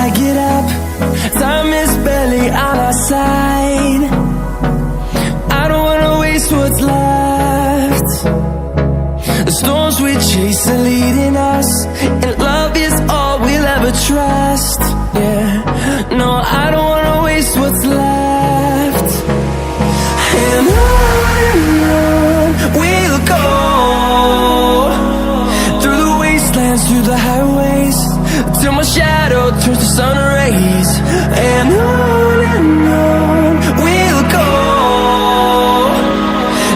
I get up. Time is barely on our side. I don't wanna waste what's left. The storms we chase are leading us, and love is all we'll ever trust. Yeah, no, I don't wanna waste what's left. And on we'll go, through the wastelands, through the highways, till my shadow turns to sun rays. And on we'll go,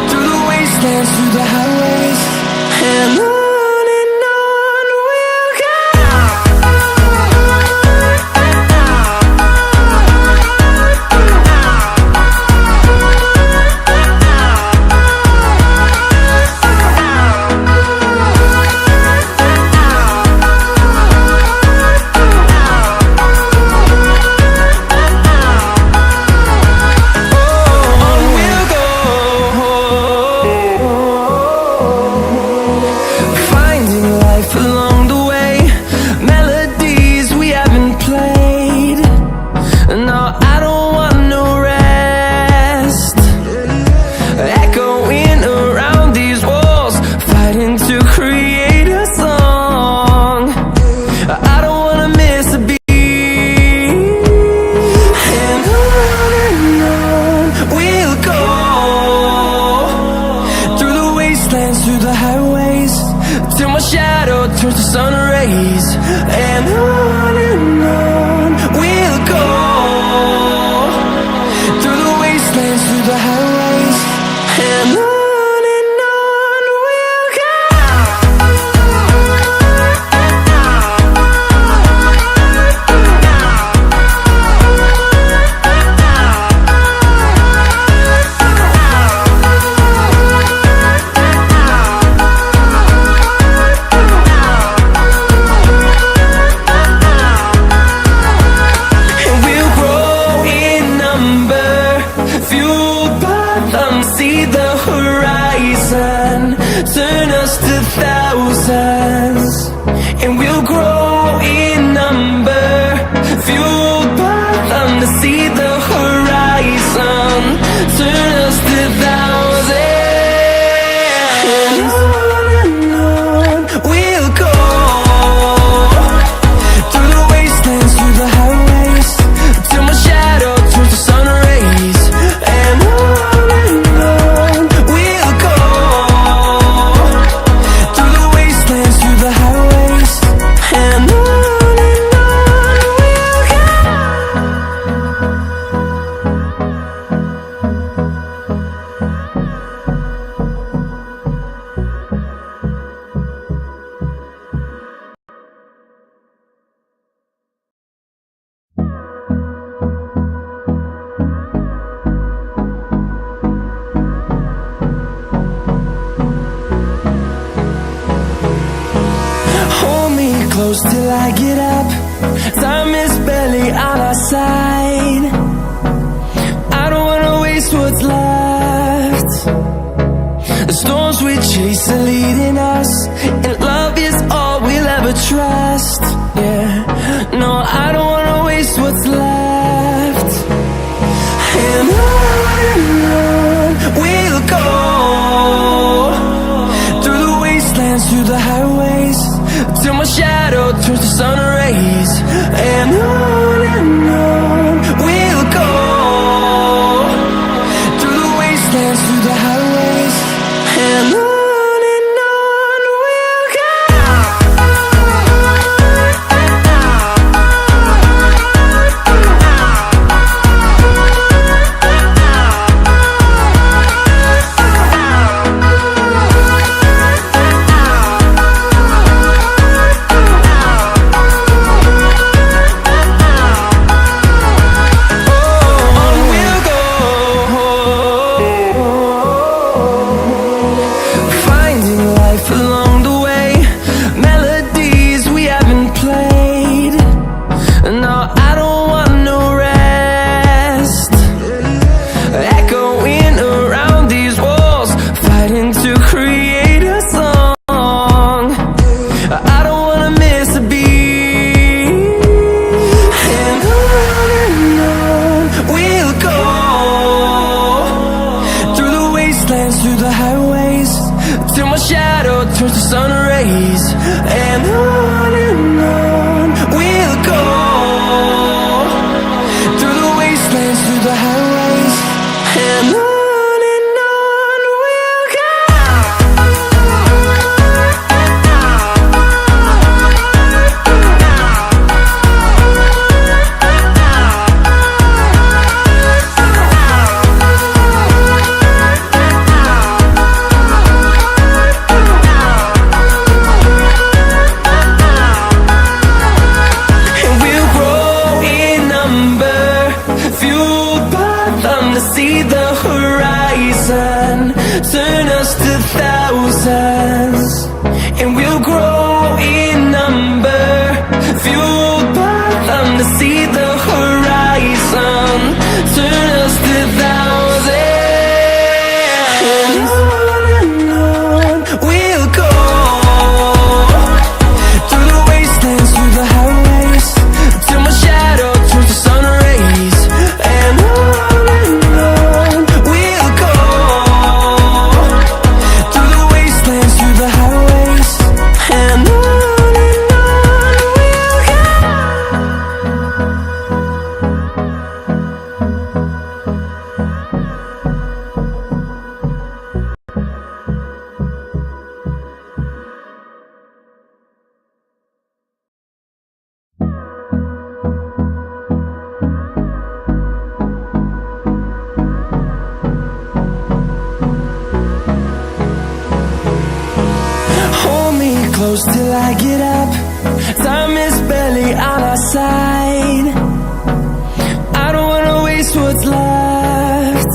through the wastelands, through the highways, and on we'll go. Till I get up, time is barely on our side. I don't wanna waste what's left. The storms we chase are leading us, and love is all we'll ever trust. Yeah, no, I don't wanna waste what's left. And on we'll go, through the wastelands, through the highways, till my shadow turns to sun rays. And on we'll go, through the wastelands, through the highways, and on we'll thousands, and we'll grow in number, fueled by them to see the horizon, turn us to thousands. And on we'll go, through the wastelands, through the highways, till my shadow turns to sun rays. And on we'll go, through the wastelands, through the highways. And on we'll go. Hold me close till I get up. Time is barely on our side. I don't wanna waste what's left.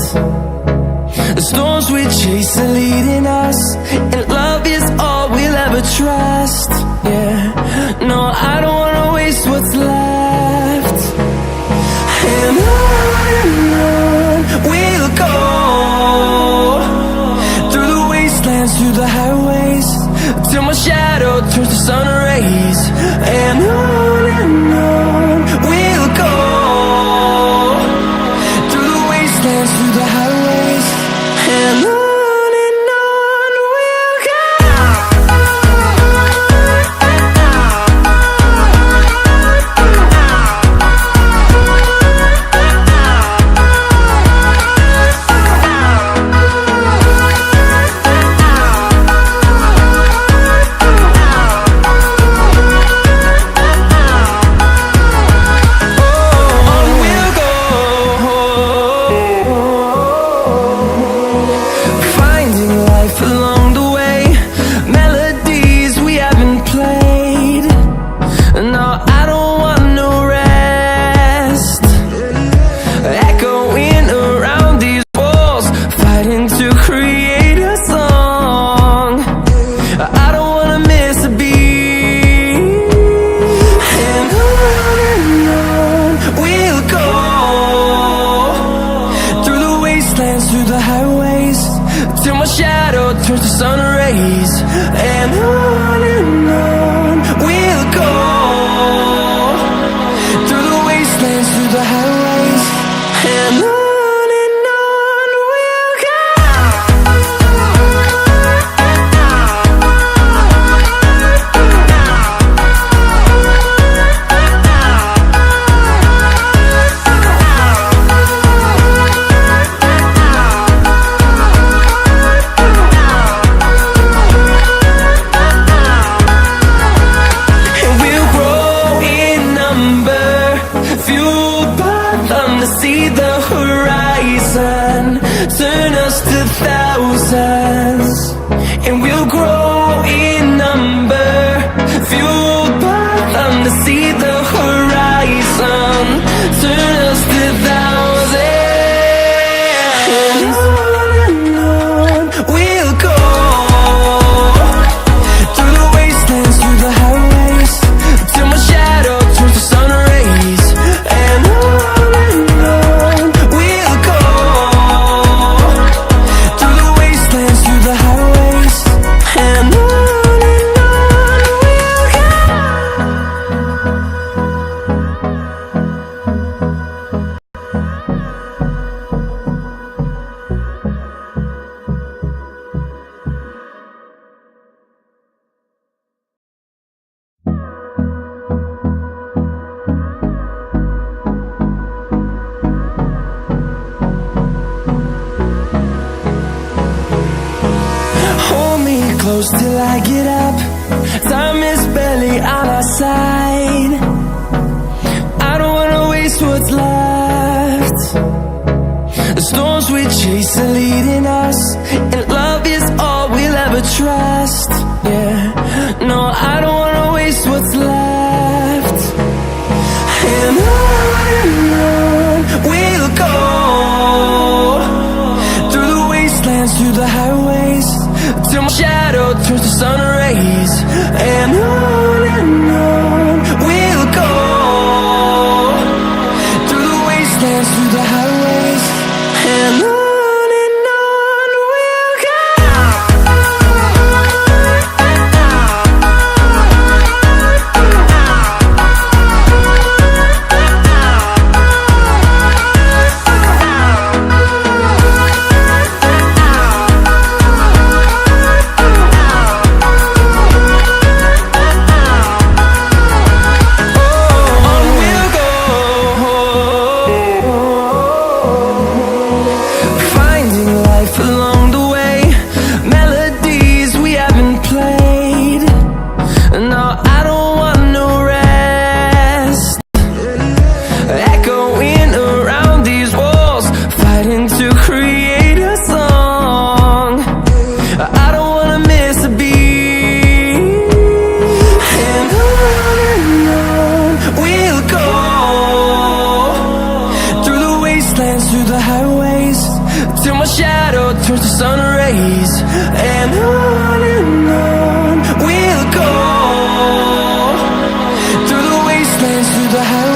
The storms we chase are leading us, and love is all we'll ever trust. Yeah, no, I don't wanna waste what's left. And on we'll go, through the wastelands, through the highways, till my shadow turns to sun rays. And on we'll go, through the wastelands, through the highways. And on we'll go. Finding life along the way, melodies we haven't played. No, I don't want no rest. Echoing around these walls, fighting to create a song. I don't wanna miss a beat. And on we'll go, through the wastelands, through the highways, till my shadow turns to sun rays. And on we'll go, through the wastelands, through the highways. And on we'll go. And we'll grow in number, fueled by them to see the horizon, turn us to thousands. And we'll grow in number, fueled by them to see the horizon, turn us to thousands. And on we'll go, through the wastelands, through the highways, till my shadow turns to sun rays. And on we'll go, through the wastelands, through the highways. And on we'll go. Hold me close till I get up. Time is barely on our side. I don't wanna waste what's left. The storms we chase are leading us, and love is all we'll ever trust. Yeah, no, I don't wanna waste what's left. And on we'll go, through the wastelands, through the highways, wastelands, through the highways, and on we'll go. Through the highways, till my shadow turns to sun rays, and on we'll go, through the wastelands, through the highways.